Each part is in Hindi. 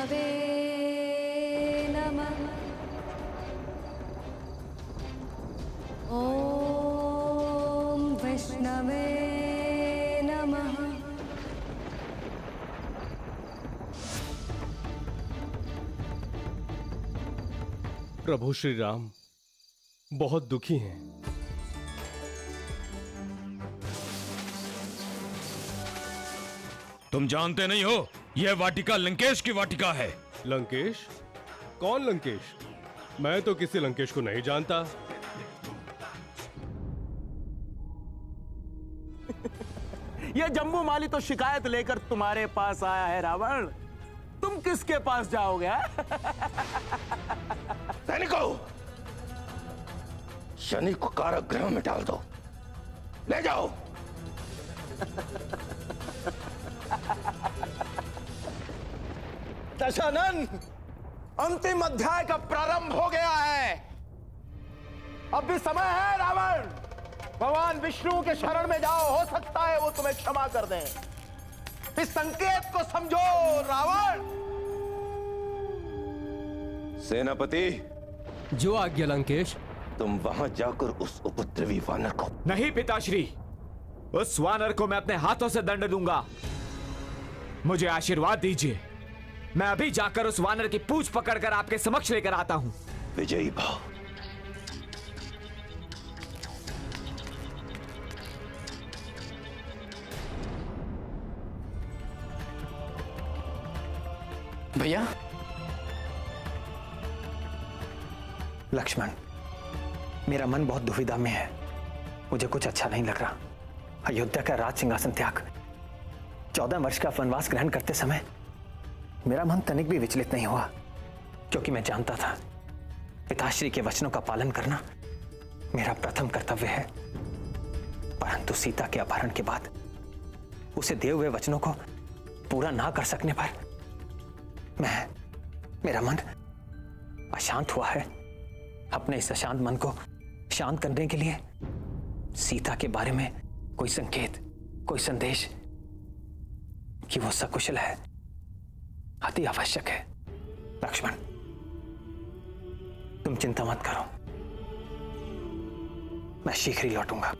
वैष्णवे नमः। ॐ वैष्णवे नमः। प्रभु श्री राम बहुत दुखी हैं। तुम जानते नहीं हो, यह वाटिका लंकेश की वाटिका है। लंकेश? कौन लंकेश? मैं तो किसी लंकेश को नहीं जानता। यह जम्मू माली तो शिकायत लेकर तुम्हारे पास आया है रावण। तुम किसके पास जाओगे? सैनिकों, शनि को कारागृह में डाल दो, ले जाओ। दशानन, अंतिम अध्याय का प्रारंभ हो गया है। अब भी समय है रावण। भगवान विष्णु के शरण में जाओ, हो सकता है वो तुम्हें क्षमा कर दें। इस संकेत को समझो रावण। सेनापति, जो आज्ञा लंकेश। तुम वहां जाकर उस उपद्रवी वानर को। नहीं पिताश्री, उस वानर को मैं अपने हाथों से दंड दूंगा। मुझे आशीर्वाद दीजिए, मैं अभी जाकर उस वानर की पूंछ पकड़कर आपके समक्ष लेकर आता हूं। विजयी भाव। भैया, लक्ष्मण, मेरा मन बहुत दुविधा में है। मुझे कुछ अच्छा नहीं लग रहा। अयोध्या का राज सिंहासन त्याग, 14 वर्ष का वनवास ग्रहण करते समय मेरा मन तनिक भी विचलित नहीं हुआ, क्योंकि मैं जानता था पिताश्री के वचनों का पालन करना मेरा प्रथम कर्तव्य है। परंतु सीता के अपहरण के बाद उसे दिए हुए वचनों को पूरा ना कर सकने पर मेरा मन अशांत हुआ है। अपने इस अशांत मन को शांत करने के लिए सीता के बारे में कोई संकेत, कोई संदेश कि वो सकुशल है अति आवश्यक है। लक्ष्मण, तुम चिंता मत करो, मैं शीघ्र ही लौटूंगा।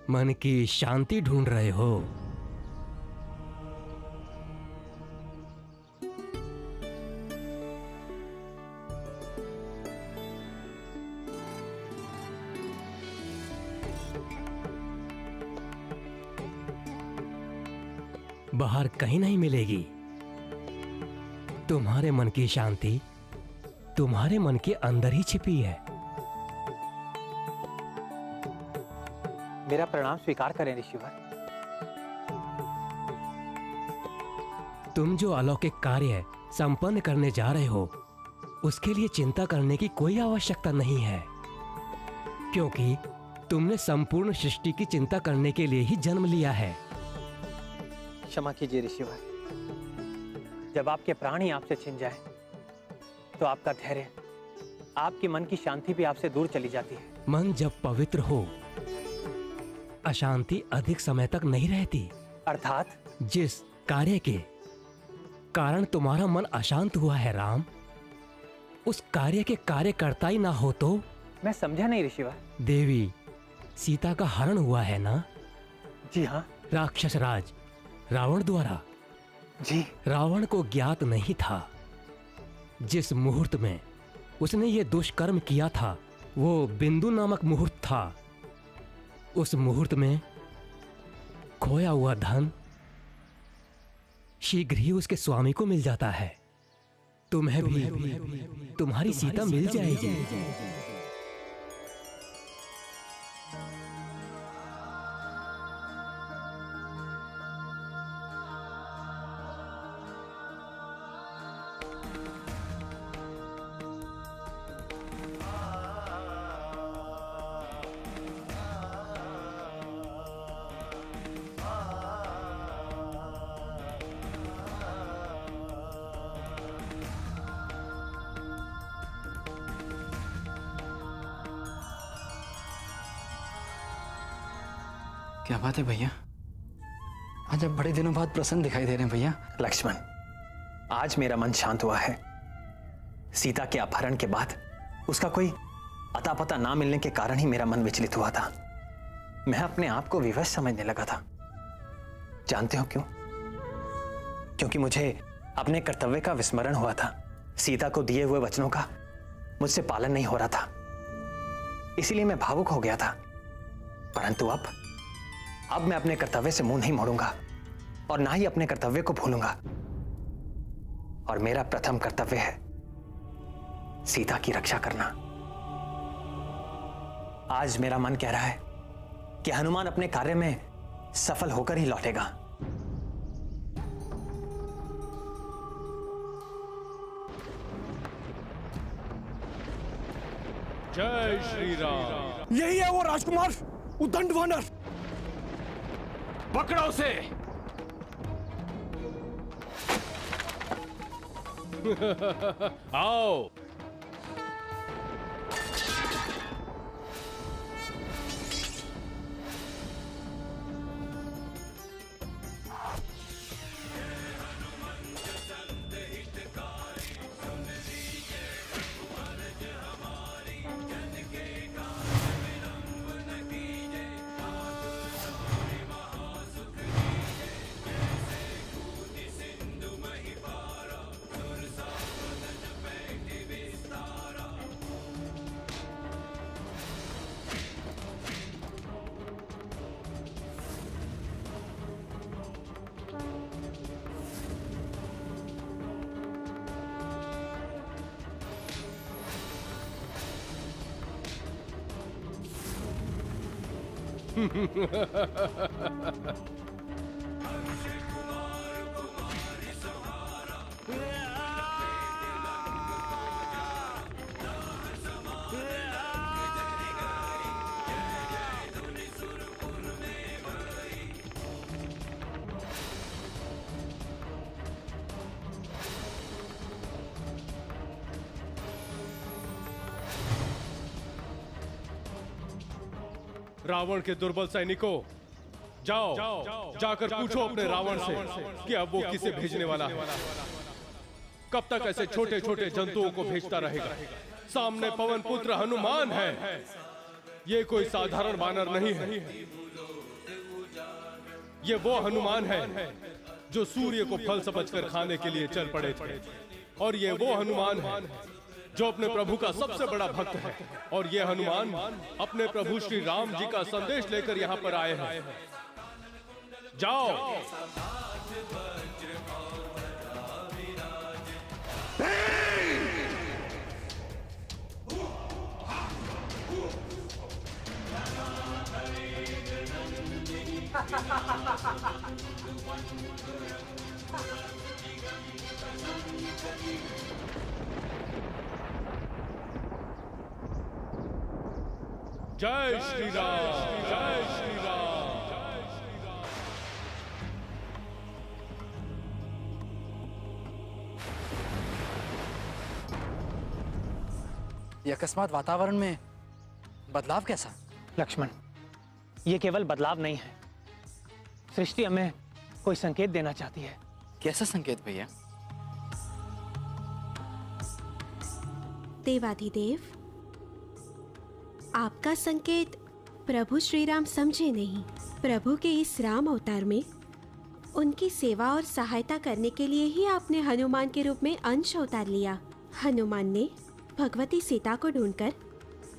मन की शांति ढूंढ रहे हो? बाहर कहीं नहीं मिलेगी। तुम्हारे मन की शांति तुम्हारे मन के अंदर ही छिपी है। मेरा प्रणाम स्वीकार करें ऋषिवर। तुम जो अलौकिक कार्य संपन्न करने जा रहे हो, उसके लिए चिंता करने की कोई आवश्यकता नहीं है, क्योंकि तुमने संपूर्ण सृष्टि की चिंता करने के लिए ही जन्म लिया है। क्षमा कीजिए ऋषिवर, जब आपके प्राण ही आपसे छिन जाए तो आपका धैर्य, आपके मन की शांति भी आपसे दूर चली जाती है। मन जब पवित्र हो, अशांति अधिक समय तक नहीं रहती। अर्थात जिस कार्य के कारण तुम्हारा मन अशांत हुआ है राम, उस कार्य के कार्यकर्ता ही ना हो तो? मैं समझा नहीं ऋषिवर। देवी सीता का हरण हुआ है ना? जी हाँ। राक्षस राज रावण द्वारा। जी। रावण को ज्ञात नहीं था जिस मुहूर्त में उसने ये दुष्कर्म किया था, वो बिंदु नामक मुहूर्त था। उस मुहूर्त में खोया हुआ धन शीघ्र ही उसके स्वामी को मिल जाता है। तुम्हें भी तुम्हारी सीता मिल जाएगी। क्या बात है भैया, आज आप बड़े दिनों बाद प्रसन्न दिखाई दे रहे हैं भैया। लक्ष्मण, आज मेरा मन शांत हुआ है। सीता के अपहरण के बाद उसका कोई अता पता ना मिलने के कारण ही मेरा मन विचलित हुआ था। मैं अपने आप को विवश समझने लगा था। जानते हो क्यों? क्योंकि मुझे अपने कर्तव्य का विस्मरण हुआ था। सीता को दिए हुए वचनों का मुझसे पालन नहीं हो रहा था, इसीलिए मैं भावुक हो गया था। परंतु अब मैं अपने कर्तव्य से मुंह नहीं मोड़ूंगा और ना ही अपने कर्तव्य को भूलूंगा। और मेरा प्रथम कर्तव्य है सीता की रक्षा करना। आज मेरा मन कह रहा है कि हनुमान अपने कार्य में सफल होकर ही लौटेगा। जय श्री राम। यही है वो राजकुमार, उद्दंड वानर। पकड़ो उसे। आओ। रावण के दुर्बल सैनिकों, जाओ जाकर पूछो अपने रावण से कि अब वो किसे भेजने वाला है। कब तक ऐसे छोटे छोटे जंतुओं को भेजता रहेगा? सामने पवन पुत्र हनुमान है। ये कोई साधारण वानर नहीं है। ये वो हनुमान है जो सूर्य को फल समझकर खाने के लिए चल पड़े थे। और ये वो हनुमान है जो अपने प्रभु का सबसे बड़ा भक्त है। और ये हनुमान अपने प्रभु श्री राम जी का संदेश लेकर यहाँ पर आए हैं। जाओ। जय श्री राम, जय श्री राम, जय श्री राम। ये अकस्मात वातावरण में बदलाव कैसा? लक्ष्मण, ये केवल बदलाव नहीं है। सृष्टि हमें कोई संकेत देना चाहती है। कैसा संकेत भैया? देवाधिदेव, आपका संकेत प्रभु श्री राम समझे नहीं। प्रभु के इस राम अवतार में उनकी सेवा और सहायता करने के लिए ही आपने हनुमान के रूप में अंश अवतार लिया। हनुमान ने भगवती सीता को ढूंढकर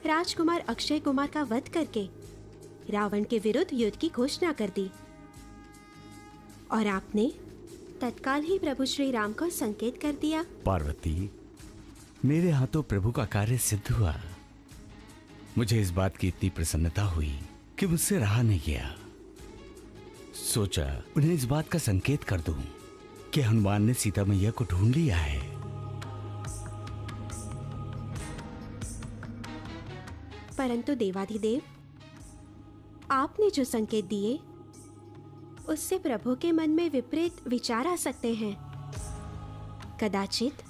राजकुमार अक्षय कुमार का वध करके रावण के विरुद्ध युद्ध की घोषणा कर दी। और आपने तत्काल ही प्रभु श्री राम को संकेत कर दिया। पार्वती, मेरे हाथों प्रभु का कार्य सिद्ध हुआ। मुझे इस बात की इतनी प्रसन्नता हुई कि मुझसे रहा नहीं गया। सोचा उन्हें इस बात का संकेत कर दूं कि हनुमान ने सीता मैया को ढूंढ लिया है। परंतु देवाधिदेव, आपने जो संकेत दिए उससे प्रभु के मन में विपरीत विचार आ सकते हैं। कदाचित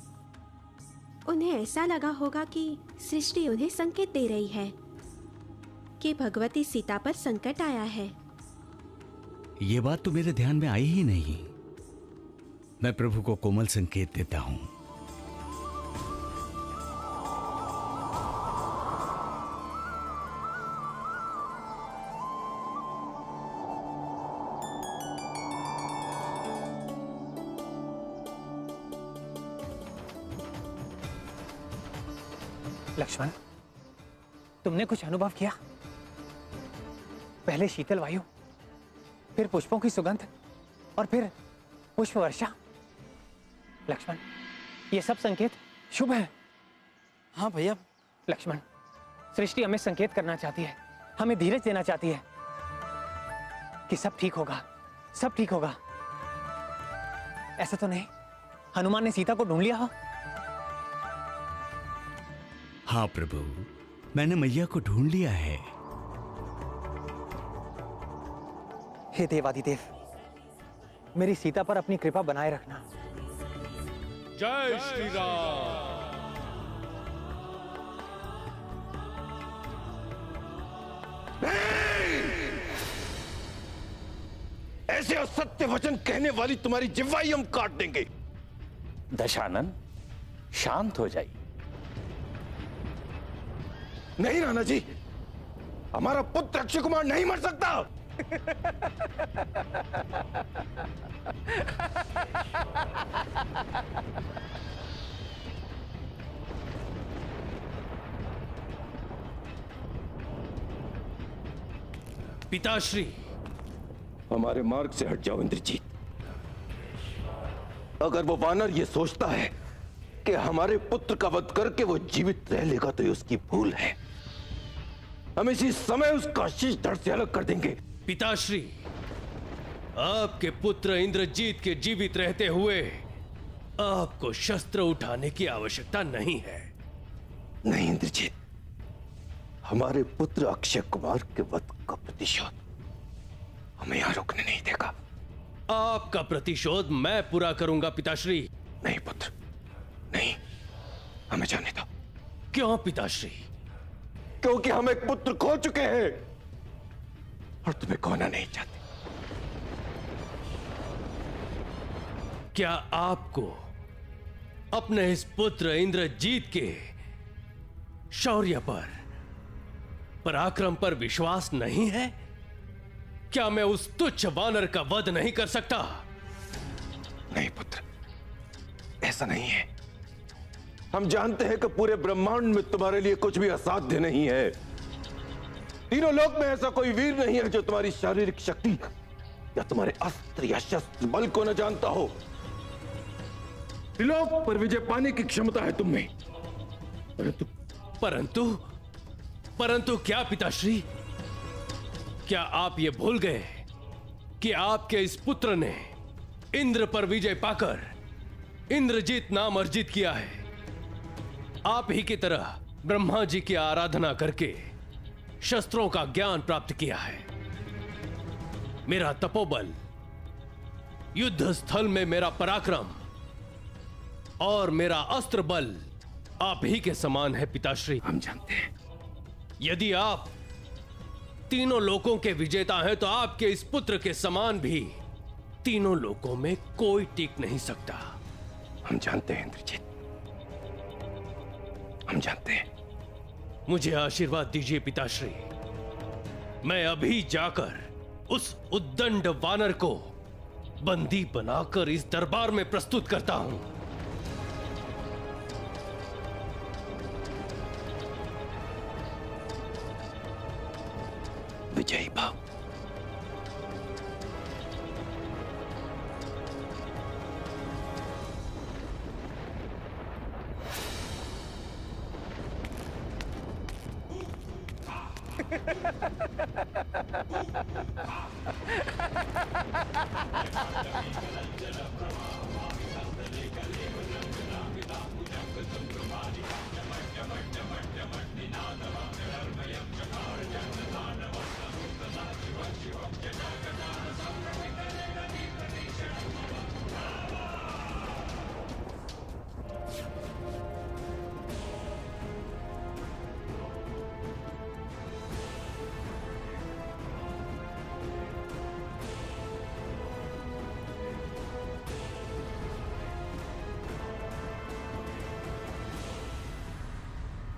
उन्हें ऐसा लगा होगा कि सृष्टि उन्हें संकेत दे रही है कि भगवती सीता पर संकट आया है। ये बात तो मेरे ध्यान में आई ही नहीं। मैं प्रभु को कोमल संकेत देता हूं। लक्ष्मण, तुमने कुछ अनुभव किया? पहले शीतल वायु, फिर पुष्पों की सुगंध और फिर पुष्प वर्षा। लक्ष्मण, ये सब संकेत शुभ है। हाँ भैया। लक्ष्मण, सृष्टि हमें संकेत करना चाहती है, हमें धीरज देना चाहती है कि सब ठीक होगा, सब ठीक होगा। ऐसा तो नहीं हनुमान ने सीता को ढूंढ लिया हो? हाँ प्रभु, मैंने मैया को ढूंढ लिया है। हे देवादिदेव, मेरी सीता पर अपनी कृपा बनाए रखना। जय श्री राम। ऐसे असत्य वचन कहने वाली तुम्हारी जिह्वा ही हम काट देंगे। दशानन, शांत हो जाइए। नहीं राणा जी, हमारा पुत्र अक्षय कुमार नहीं मर सकता। पिताश्री, हमारे मार्ग से हट जाओ इंद्रजीत। अगर वो वानर ये सोचता है कि हमारे पुत्र का वध करके वो जीवित रह लेगा तो ये उसकी भूल है। हम इसी समय उसका शीश धड़ से अलग कर देंगे। पिताश्री, आपके पुत्र इंद्रजीत के जीवित रहते हुए आपको शस्त्र उठाने की आवश्यकता नहीं है। नहीं इंद्रजीत, हमारे पुत्र अक्षय कुमार के वध का प्रतिशोध हमें यहां रुकने नहीं देगा। आपका प्रतिशोध मैं पूरा करूंगा पिताश्री। नहीं पुत्र, नहीं, हमें जाने दो। क्यों पिताश्री? क्योंकि हम एक पुत्र खो चुके हैं और तुम्हें खोना नहीं चाहते। क्या आपको अपने इस पुत्र इंद्रजीत के शौर्य पर, पराक्रम पर विश्वास नहीं है? क्या मैं उस तुच्छ वानर का वध नहीं कर सकता? नहीं पुत्र, ऐसा नहीं है। हम जानते हैं कि पूरे ब्रह्मांड में तुम्हारे लिए कुछ भी असाध्य नहीं है। तीनों लोक में ऐसा कोई वीर नहीं है जो तुम्हारी शारीरिक शक्ति या तुम्हारे अस्त्र या शस्त्र बल को न जानता हो। त्रिलोक पर विजय पाने की क्षमता है तुम में। परंतु क्या पिताश्री? क्या आप ये भूल गए कि आपके इस पुत्र ने इंद्र पर विजय पाकर इंद्रजीत नाम अर्जित किया है? आप ही की तरह ब्रह्मा जी की आराधना करके शस्त्रों का ज्ञान प्राप्त किया है। मेरा तपोबल, युद्ध स्थल में मेरा पराक्रम और मेरा अस्त्र बल आप ही के समान है पिताश्री। हम जानते हैं। यदि आप तीनों लोकों के विजेता हैं तो आपके इस पुत्र के समान भी तीनों लोकों में कोई टिक नहीं सकता। हम जानते हैं इंद्रजीत, हम जानते हैं। मुझे आशीर्वाद दीजिए पिताश्री। मैं अभी जाकर उस उद्दंड वानर को बंदी बनाकर इस दरबार में प्रस्तुत करता हूं। विजयी भाव।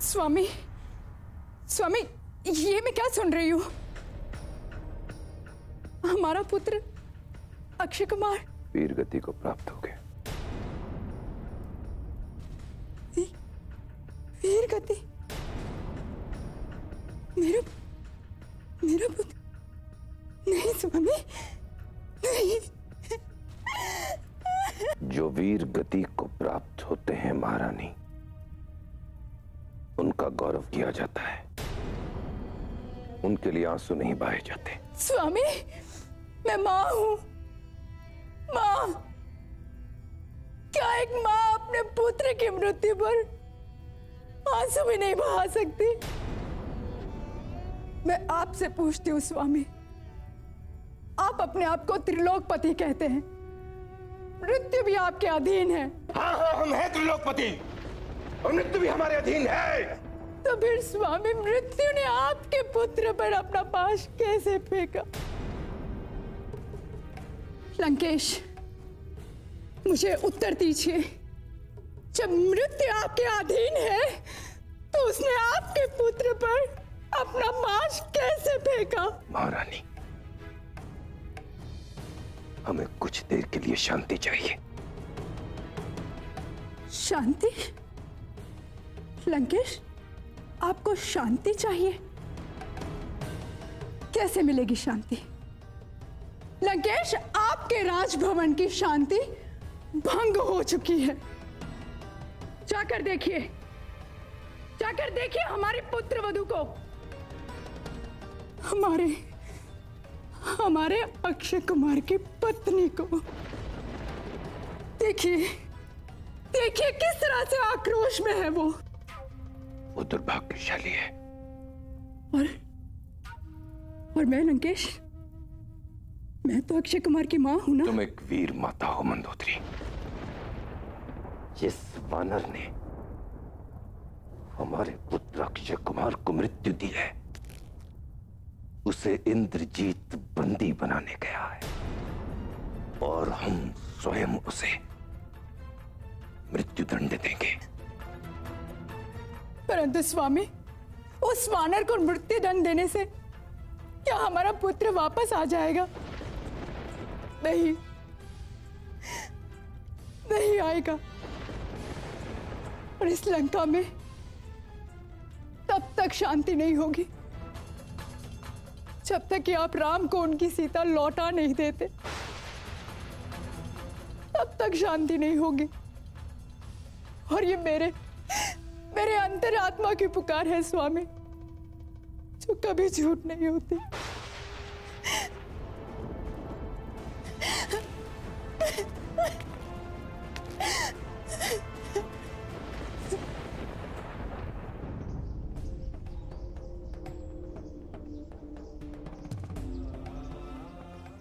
स्वामी, स्वामी, ये मैं क्या सुन रही हूँ? हमारा पुत्र अक्षय कुमार वीर गति को प्राप्त हो गया। वीर गति? मेरा पुत्र? नहीं स्वामी, नहीं। जो वीर गति को प्राप्त होते हैं महारानी, उनका गौरव किया जाता है, उनके लिए आंसू नहीं बहाए जाते। स्वामी, मैं मां हूं। मां, क्या एक मां अपने पुत्र की मृत्यु पर आंसू भी नहीं बहा सकती? मैं आपसे पूछती हूँ स्वामी, आप अपने आप को त्रिलोकपति कहते हैं, मृत्यु भी आपके अधीन है। हाँ हाँ, हम हैं त्रिलोकपति और मृत्यु भी हमारे अधीन है। तो फिर स्वामी, मृत्यु ने आपके पुत्र पर अपना पाश कैसे फेंका? लंकेश, मुझे उत्तर दीजिए। जब मृत्यु आपके अधीन है तो उसने आपके पुत्र पर अपना पाश कैसे फेंका? महारानी, हमें कुछ देर के लिए शांति चाहिए। शांति? लंकेश, आपको शांति चाहिए? कैसे मिलेगी शांति? लंकेश, आपके राजभवन की शांति भंग हो चुकी है। जाकर देखिए, जाकर देखिए हमारे पुत्र वधू को, हमारे अक्षय कुमार की पत्नी को। देखिए, देखिए किस तरह से आक्रोश में है वो दुर्भाग्यशाली है। और मैं लंकेश, मैं तो अक्षय कुमार की मां हूं ना। तुम एक वीर माता हो मंदोदरी। जिस वानर ने हमारे पुत्र अक्षय कुमार को मृत्यु दी है, उसे इंद्रजीत बंदी बनाने गया है और हम स्वयं उसे मृत्यु दंड देंगे। परंतु स्वामी, उस वानर को मृत्यु दंड देने से क्या हमारा पुत्र वापस आ जाएगा? नहीं, नहीं आएगा। और इस लंका में तब तक शांति नहीं होगी जब तक कि आप राम को उनकी सीता लौटा नहीं देते। तब तक शांति नहीं होगी। और ये मेरे अंतरात्मा की पुकार है स्वामी, जो कभी झूठ नहीं होती।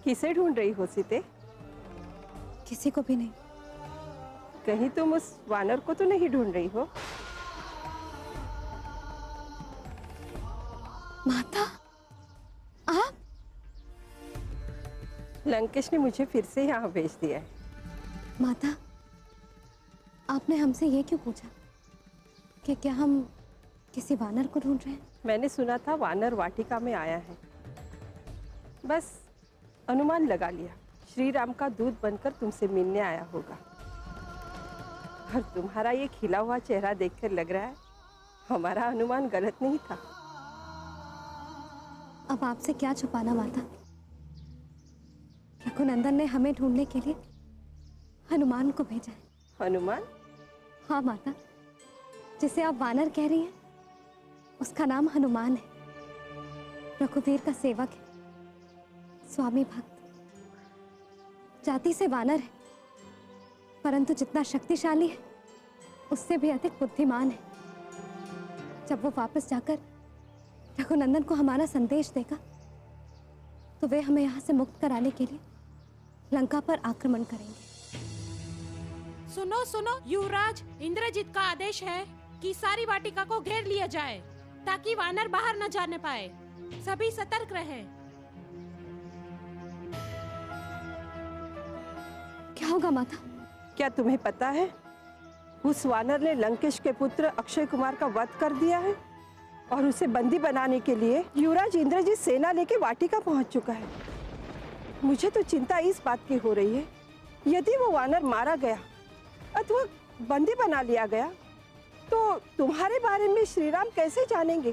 किसे ढूंढ रही हो सीते? किसी को भी नहीं। कहीं तुम उस वानर को तो नहीं ढूंढ रही हो? माता, आप? लंकेश ने मुझे फिर से यहाँ भेज दिया है। माता, आपने हमसे ये क्यों पूछा कि क्या हम किसी वानर को ढूंढ रहे हैं? मैंने सुना था वानर वाटिका में आया है, बस अनुमान लगा लिया। श्री राम का दूत बनकर तुमसे मिलने आया होगा। और तुम्हारा ये खिला हुआ चेहरा देखकर लग रहा है हमारा अनुमान गलत नहीं था। अब आपसे क्या छुपाना माता। रघुनंदन ने हमें ढूंढने के लिए हनुमान को भेजा है। हनुमान? हाँ माता, जिसे आप वानर कह रही हैं, उसका नाम हनुमान है। रघुवीर का सेवक है, स्वामी भक्त। जाति से वानर है, परंतु जितना शक्तिशाली है उससे भी अधिक बुद्धिमान है। जब वो वापस जाकर रघुनंदन को हमारा संदेश देगा तो वे हमें यहाँ से मुक्त कराने के लिए लंका पर आक्रमण करेंगे। सुनो सुनो युवराज, इंद्रजीत का आदेश है कि सारी वाटिका को घेर लिया जाए ताकि वानर बाहर न जाने पाए। सभी सतर्क रहें। क्या होगा माता? क्या तुम्हें पता है उस वानर ने लंकेश के पुत्र अक्षय कुमार का वध कर दिया है और उसे बंदी बनाने के लिए युवराज इंद्रजीत सेना लेके वाटिका पहुंच चुका है। मुझे तो चिंता इस बात की हो रही है, यदि वो वानर मारा गया अथवा बंदी बना लिया गया तो तुम्हारे बारे में श्री राम कैसे जानेंगे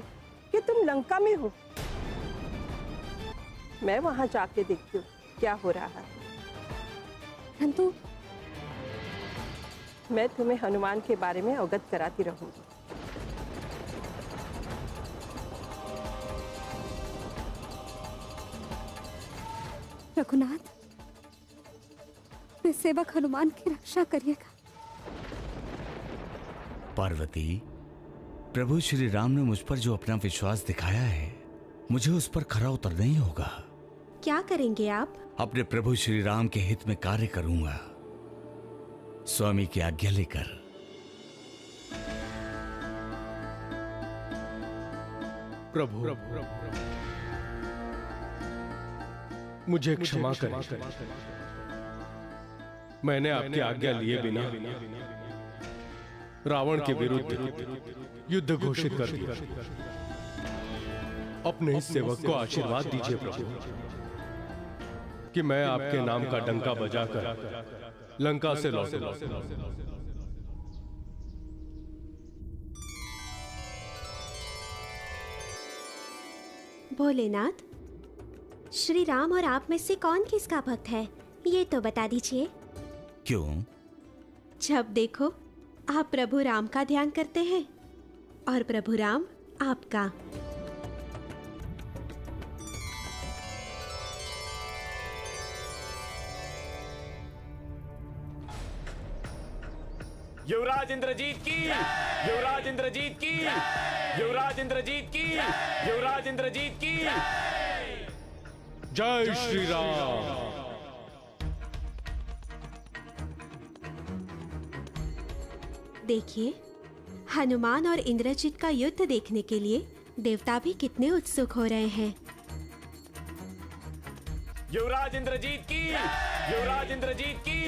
कि तुम लंका में हो। मैं वहां जाके देखती हूँ क्या हो रहा है। परंतु मैं तुम्हें हनुमान के बारे में अवगत कराती रहूंगी। रघुनाथ, अपने सेवक हनुमान की रक्षा करिएगा। पार्वती, प्रभु श्री राम ने मुझ पर जो अपना विश्वास दिखाया है, मुझे उस पर खरा उतरना ही होगा। क्या करेंगे आप? अपने प्रभु श्री राम के हित में कार्य करूंगा, स्वामी की आज्ञा लेकर। प्रभु, मुझे क्षमा करें। मैंने आपकी आज्ञा लिए बिना रावण के विरुद्ध युद्ध घोषित कर दिया। अपने इस सेवक को आशीर्वाद दीजिए प्रभु कि मैं आपके नाम का डंका बजाकर लंका से लौटूं। भोलेनाथ, श्री राम और आप में से कौन किसका भक्त है, ये तो बता दीजिए। क्यों? जब देखो आप प्रभु राम का ध्यान करते हैं और प्रभु राम आपका। युवराज इंद्रजीत की, युवराज इंद्रजीत की, युवराज इंद्रजीत की, युवराज इंद्रजीत की। जय श्री राम। देखिए, हनुमान और इंद्रजीत का युद्ध देखने के लिए देवता भी कितने उत्सुक हो रहे हैं। युवराज इंद्रजीत की, युवराज इंद्रजीत की,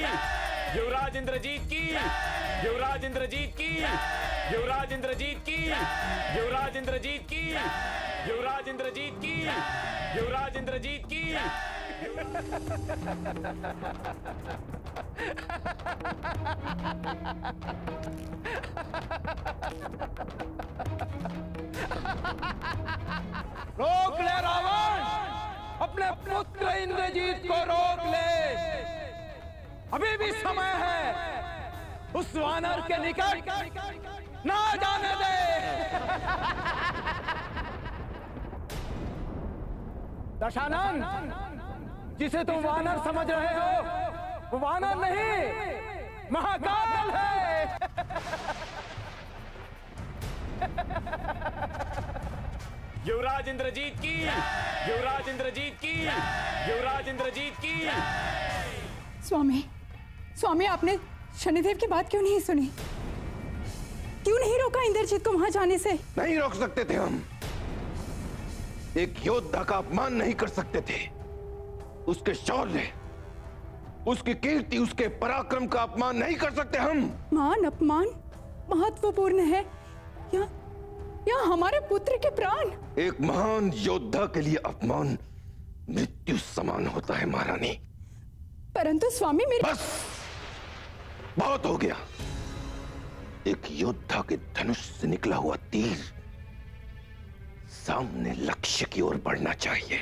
युवराज इंद्रजीत की, युवराज इंद्रजीत की, युवराज इंद्रजीत की, युवराज इंद्रजीत की, युवराज इंद्रजीत की, युवराज इंद्रजीत की। रोक ले रावण, अपने पुत्र इंद्रजीत को रोक ले। अभी भी समय है, उस वानर के निकट ना जाने दे। दशानन, जिसे तुम वानर समझ रहे हो वो वानर नहीं, महाकाल है। युवराज इंद्रजीत की, युवराज इंद्रजीत की, युवराज इंद्रजीत की। स्वामी, स्वामी, आपने शनिदेव की बात क्यों नहीं सुनी? क्यों नहीं रोका इंद्रजीत को वहां जाने से? नहीं रोक सकते थे हम। एक योद्धा का अपमान नहीं कर सकते थे। उसके शौर्य, उसकी कीर्ति, उसके पराक्रम का अपमान नहीं कर सकते हम। मान अपमान महत्वपूर्ण है या हमारे पुत्र के प्राण? एक महान योद्धा के लिए अपमान मृत्यु समान होता है महारानी। परंतु स्वामी, मेरे बस, बहुत हो गया। एक योद्धा के धनुष से निकला हुआ तीर सामने लक्ष्य की ओर बढ़ना चाहिए,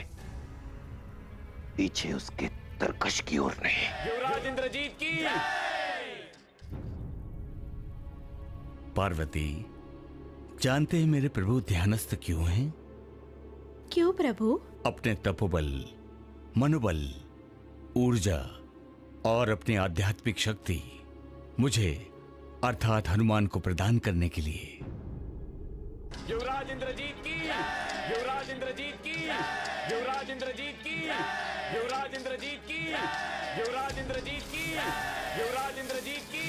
पीछे उसके तरकश की ओर नहीं। युवराज इंद्रजीत की। पार्वती, जानते हैं मेरे प्रभु ध्यानस्थ क्यों हैं? क्यों प्रभु? अपने तपोबल, मनोबल, ऊर्जा और अपनी आध्यात्मिक शक्ति मुझे अर्थात हनुमान को प्रदान करने के लिए। युवराज इंद्रजीत की, युवराज इंद्रजीत की, युवराज इंद्रजीत की, युवराज इंद्रजीत की, युवराज इंद्रजीत की, युवराज इंद्रजीत की,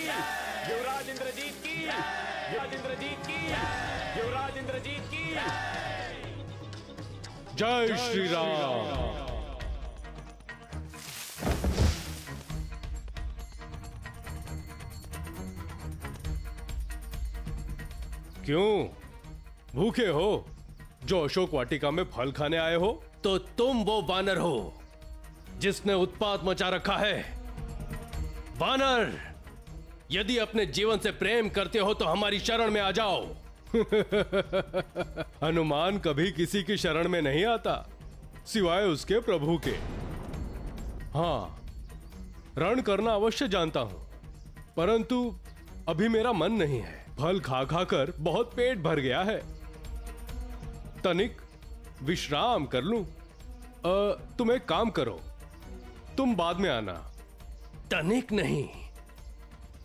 युवराज इंद्रजीत की, युवराज इंद्रजीत की, युवराज इंद्रजीत की। जय श्री राम। क्यों भूखे हो जो अशोक वाटिका में फल खाने आए हो? तो तुम वो वानर हो जिसने उत्पात मचा रखा है। वानर, यदि अपने जीवन से प्रेम करते हो तो हमारी शरण में आ जाओ। हनुमान कभी किसी की शरण में नहीं आता सिवाय उसके प्रभु के। हाँ, रण करना अवश्य जानता हूं, परंतु अभी मेरा मन नहीं है। फल खा खाकर बहुत पेट भर गया है। तनिक विश्राम कर लूं। तुम एक काम करो, तुम बाद में आना। तनिक नहीं,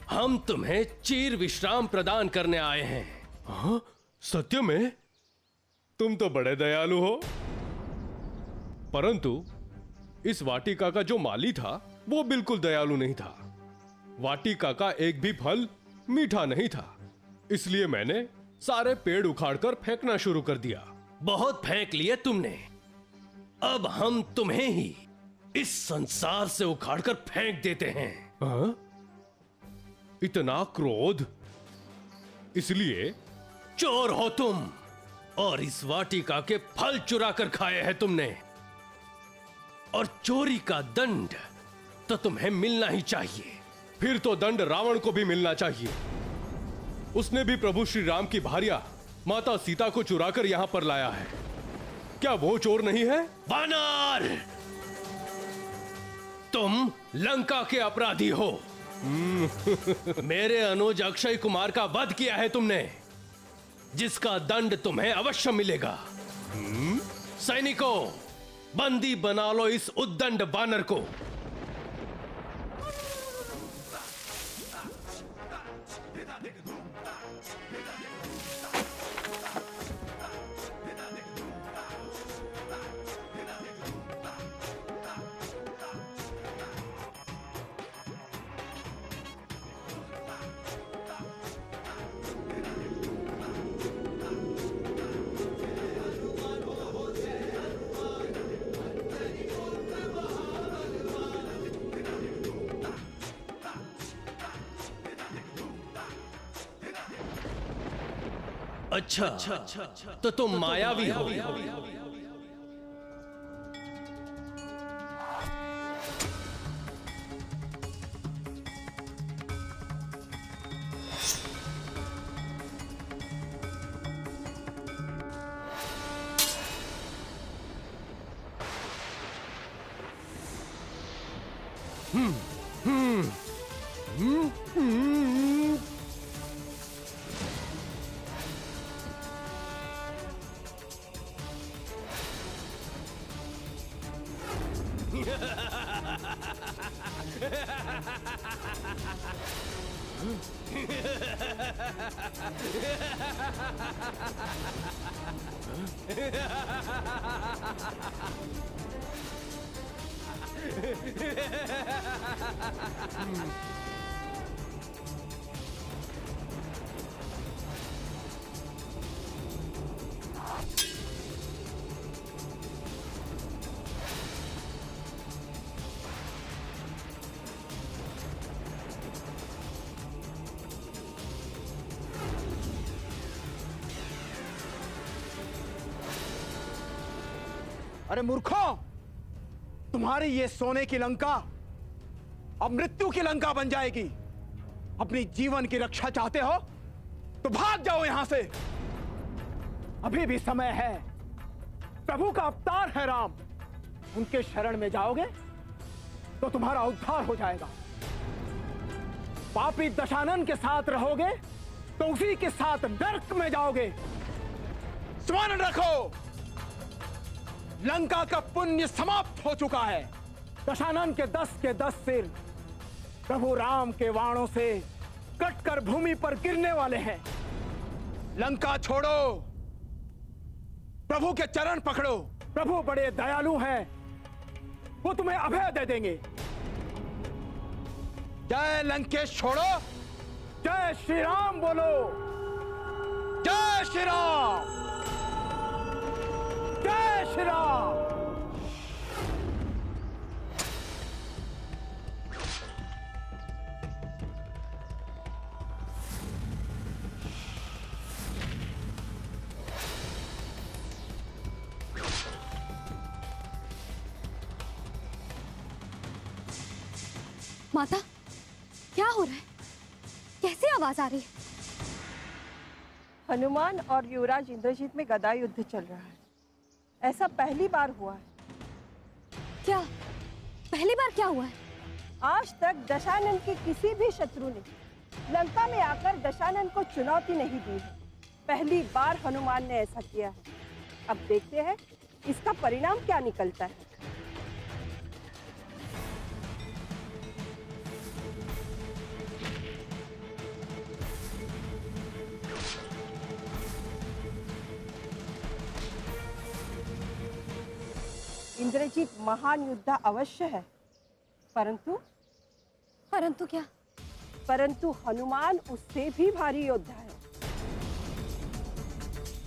हम तुम्हें चीर विश्राम प्रदान करने आए हैं। हाँ, सत्य में तुम तो बड़े दयालु हो। परंतु इस वाटिका का जो माली था वो बिल्कुल दयालु नहीं था। वाटिका का एक भी फल मीठा नहीं था, इसलिए मैंने सारे पेड़ उखाड़कर फेंकना शुरू कर दिया। बहुत फेंक लिए तुमने, अब हम तुम्हें ही इस संसार से उखाड़कर फेंक देते हैं। हाँ? इतना क्रोध? इसलिए चोर हो तुम, और इस वाटिका के फल चुरा कर खाए हैं तुमने, और चोरी का दंड तो तुम्हें मिलना ही चाहिए। फिर तो दंड रावण को भी मिलना चाहिए। उसने भी प्रभु श्री राम की भार्या माता सीता को चुराकर यहां पर लाया है। क्या वो चोर नहीं है? वानर, तुम लंका के अपराधी हो। मेरे अनुज अक्षय कुमार का वध किया है तुमने, जिसका दंड तुम्हें अवश्य मिलेगा। सैनिकों, बंदी बना लो इस उद्दंड वानर को। अच्छा, तो तुम मायावी हो। अरे मूर्खों, तुम्हारी ये सोने की लंका अब मृत्यु की लंका बन जाएगी। अपनी जीवन की रक्षा चाहते हो तो भाग जाओ यहां से। अभी भी समय है। प्रभु का अवतार है राम, उनके शरण में जाओगे तो तुम्हारा उद्धार हो जाएगा। पापी दशानन के साथ रहोगे तो उसी के साथ नरक में जाओगे। स्मरण रखो, लंका का पुण्य समाप्त हो चुका है। दशानन के 10 सिर प्रभु राम के वाणों से कटकर भूमि पर गिरने वाले हैं। लंका छोड़ो, प्रभु के चरण पकड़ो। प्रभु बड़े दयालु हैं, वो तुम्हें अभय दे देंगे। जय लंकेश छोड़ो, जय श्री राम बोलो। जय श्री राम, जय श्री राम। माता, क्या हो रहा है? कैसे आवाज आ रही है? हनुमान और युवराज इंद्रजीत में गदा युद्ध चल रहा है। ऐसा पहली बार हुआ है। क्या पहली बार क्या हुआ है? आज तक दशानन के किसी भी शत्रु ने लंका में आकर दशानन को चुनौती नहीं दी है। पहली बार हनुमान ने ऐसा किया है। अब देखते हैं इसका परिणाम क्या निकलता है। इंद्रजीत महान योद्धा अवश्य है, परंतु क्या? परंतु हनुमान उससे भी भारी योद्धा है।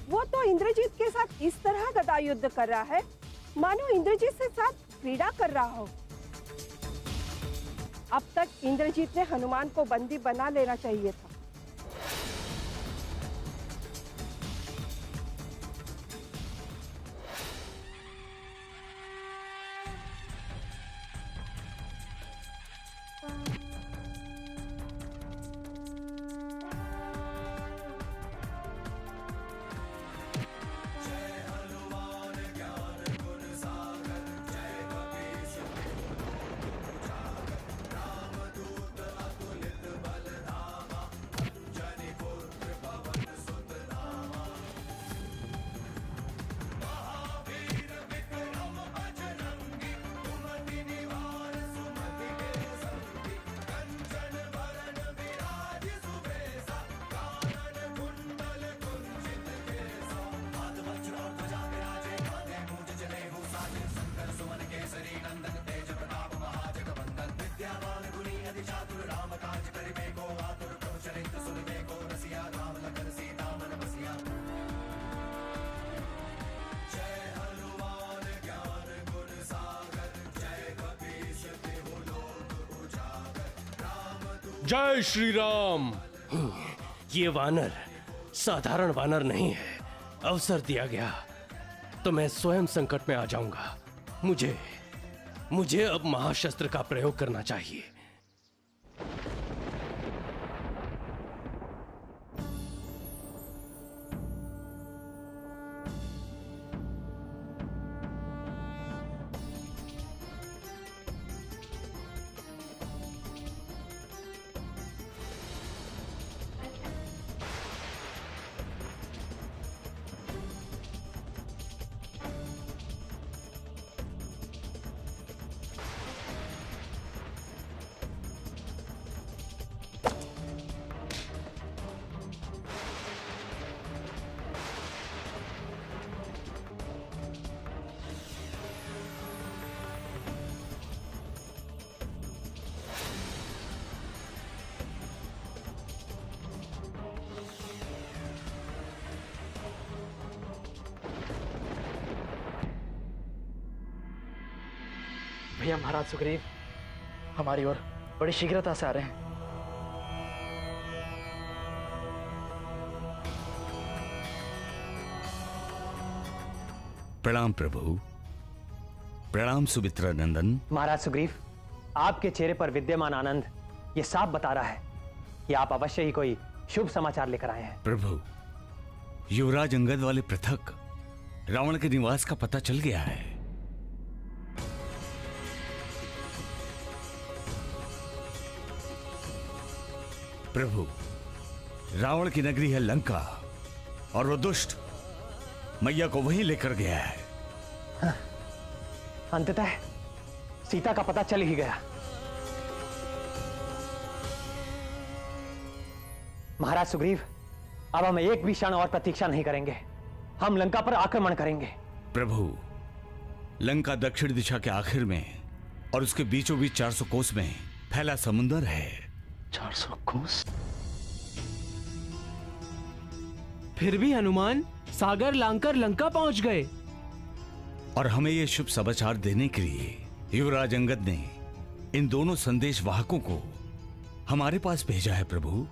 वो तो इंद्रजीत के साथ इस तरह गदा युद्ध कर रहा है मानो इंद्रजीत से साथ क्रीड़ा कर रहा हो। अब तक इंद्रजीत ने हनुमान को बंदी बना लेना चाहिए था। जय श्री राम। ये वानर साधारण वानर नहीं है। अवसर दिया गया तो मैं स्वयं संकट में आ जाऊंगा। मुझे अब महाशस्त्र का प्रयोग करना चाहिए। भैया, महाराज सुग्रीव हमारी ओर बड़ी शीघ्रता से आ रहे हैं। प्रणाम प्रभु। प्रणाम सुमित्रा नंदन। महाराज सुग्रीव, आपके चेहरे पर विद्यमान आनंद ये साफ बता रहा है कि आप अवश्य ही कोई शुभ समाचार लेकर आए हैं। प्रभु, युवराज अंगद वाले पृथक रावण के निवास का पता चल गया है। प्रभु, रावण की नगरी है लंका और वो दुष्ट मैया को वहीं लेकर गया है। हाँ, अंततः सीता का पता चल ही गया। महाराज सुग्रीव, अब हम एक भी क्षण और प्रतीक्षा नहीं करेंगे। हम लंका पर आक्रमण करेंगे। प्रभु, लंका दक्षिण दिशा के आखिर में और उसके बीचों बीच 400 कोस में फैला समुंदर है। 400 कोस? फिर भी हनुमान सागर लांघकर लंका पहुंच गए। और हमें यह शुभ समाचार देने के लिए युवराज अंगद ने इन दोनों संदेश वाहकों को हमारे पास भेजा है। प्रभु,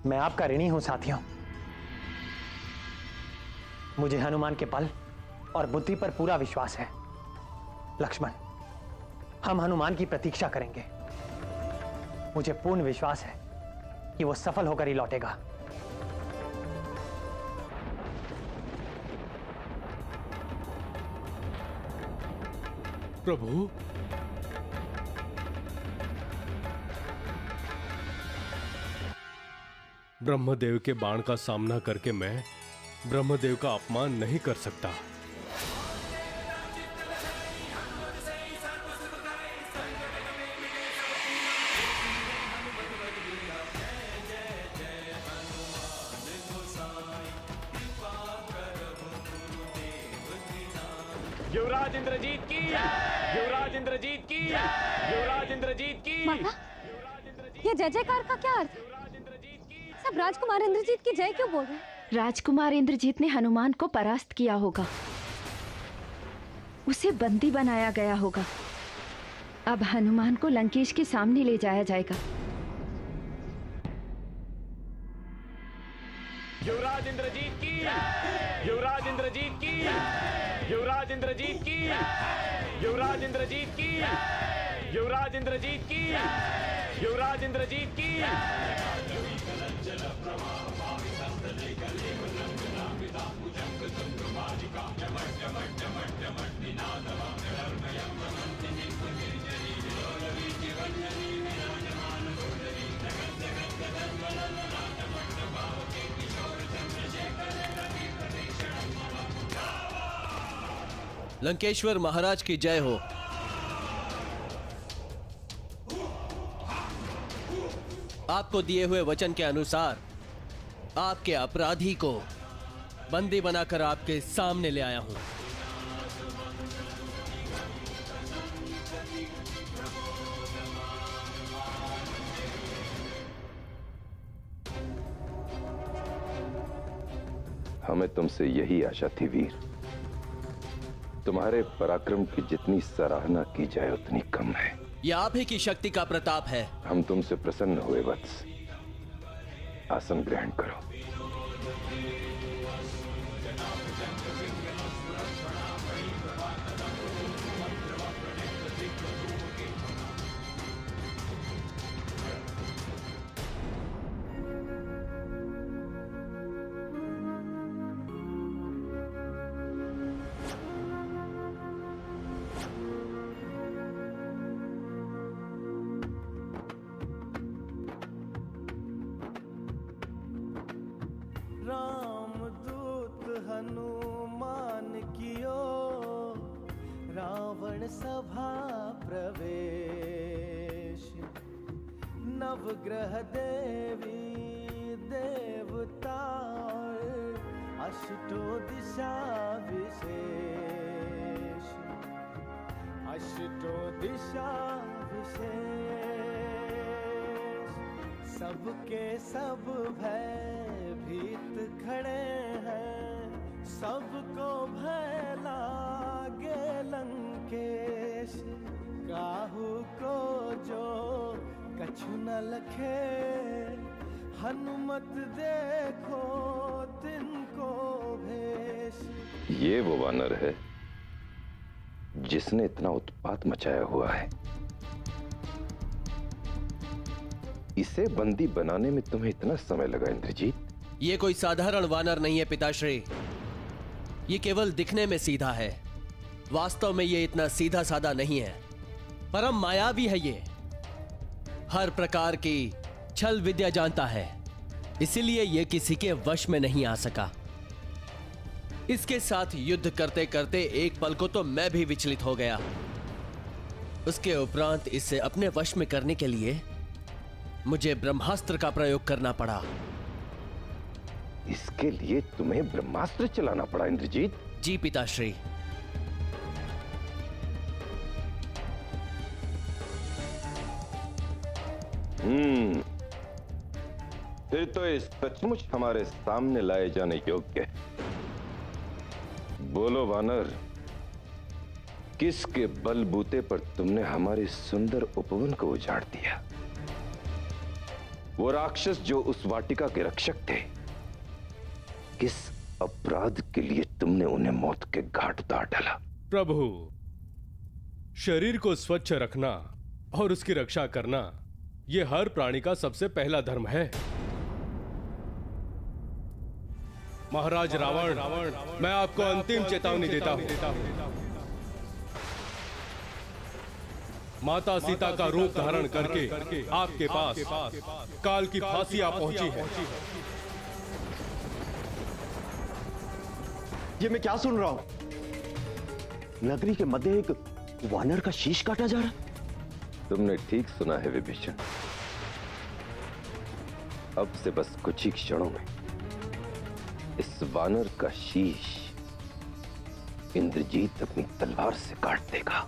मैं आपका ऋणी हूं साथियों। मुझे हनुमान के बल और बुद्धि पर पूरा विश्वास है। लक्ष्मण, हम हनुमान की प्रतीक्षा करेंगे। मुझे पूर्ण विश्वास है कि वो सफल होकर ही लौटेगा। प्रभु, ब्रह्मदेव के बाण का सामना करके मैं ब्रह्मदेव का अपमान नहीं कर सकता। युवराज इंद्रजीत की, युवराज इंद्रजीत की, युवराज इंद्रजीत की। माता, ये जय जयकार का क्या अर्थ है? सब राजकुमार इंद्रजीत की जय क्यों बोल रहे हैं? राजकुमार इंद्रजीत ने हनुमान को परास्त किया होगा, उसे बंदी बनाया गया होगा। अब हनुमान को लंकेश के सामने ले जाया जाएगा। युवराज इंद्रजीत की, युवराज इंद्रजीत की, युवराज इंद्रजीत की, युवराज इंद्रजीत की, युवराज इंद्रजीत की, युवराज इंद्रजीत की। लंकेश्वर महाराज की जय हो। आपको दिए हुए वचन के अनुसार आपके अपराधी को बंदी बनाकर आपके सामने ले आया हूं। हमें तुमसे यही आशा थी वीर। तुम्हारे पराक्रम की जितनी सराहना की जाए उतनी कम है। यह आप ही की शक्ति का प्रताप है। हम तुमसे प्रसन्न हुए वत्स। आसन ग्रहण करो। रामदूत हनुमान कियो रावण सभा प्रवेश। नवग्रह देवी देवता अष्टो दिशा विशेष। अष्टो दिशा विशेष। सबके सब भय भीत खड़े हैं। सबको भय लागे लंकेश। काहू को जो कछु न लखे। हनुमत देखो तिनको भेष। ये वो वानर है जिसने इतना उत्पात मचाया हुआ है। इसे बंदी बनाने में तुम्हें इतना समय लगा इंद्रजीत? ये कोई साधारण वानर नहीं है पिताश्री। ये केवल दिखने में सीधा है, वास्तव में ये इतना सीधा साधा नहीं है। परम मायावी है ये। हर प्रकार की छल विद्या जानता है, इसीलिए ये किसी के वश में नहीं आ सका। इसके साथ युद्ध करते करते एक पल को तो मैं भी विचलित हो गया। उसके उपरांत इसे अपने वश में करने के लिए मुझे ब्रह्मास्त्र का प्रयोग करना पड़ा। इसके लिए तुम्हें ब्रह्मास्त्र चलाना पड़ा इंद्रजीत? जी पिताश्री। फिर तो ये सचमुच हमारे सामने लाए जाने योग्य है। बोलो वानर, किसके बलबूते पर तुमने हमारे सुंदर उपवन को उजाड़ दिया? वो राक्षस जो उस वाटिका के रक्षक थे, किस अपराध के लिए तुमने उन्हें मौत के घाट उतार डाला? प्रभु, शरीर को स्वच्छ रखना और उसकी रक्षा करना ये हर प्राणी का सबसे पहला धर्म है। महाराज रावण, मैं आपको अंतिम चेतावनी देता हूं। माता सीता का रूप धारण करके आपके पास काल की फांसी आ पहुंची है। ये मैं क्या सुन रहा हूं? नगरी के मध्य एक वानर का शीश काटा जा रहा। तुमने ठीक सुना है विभीषण। अब से बस कुछ ही क्षणों में इस वानर का शीश इंद्रजीत अपनी तलवार से काट देगा।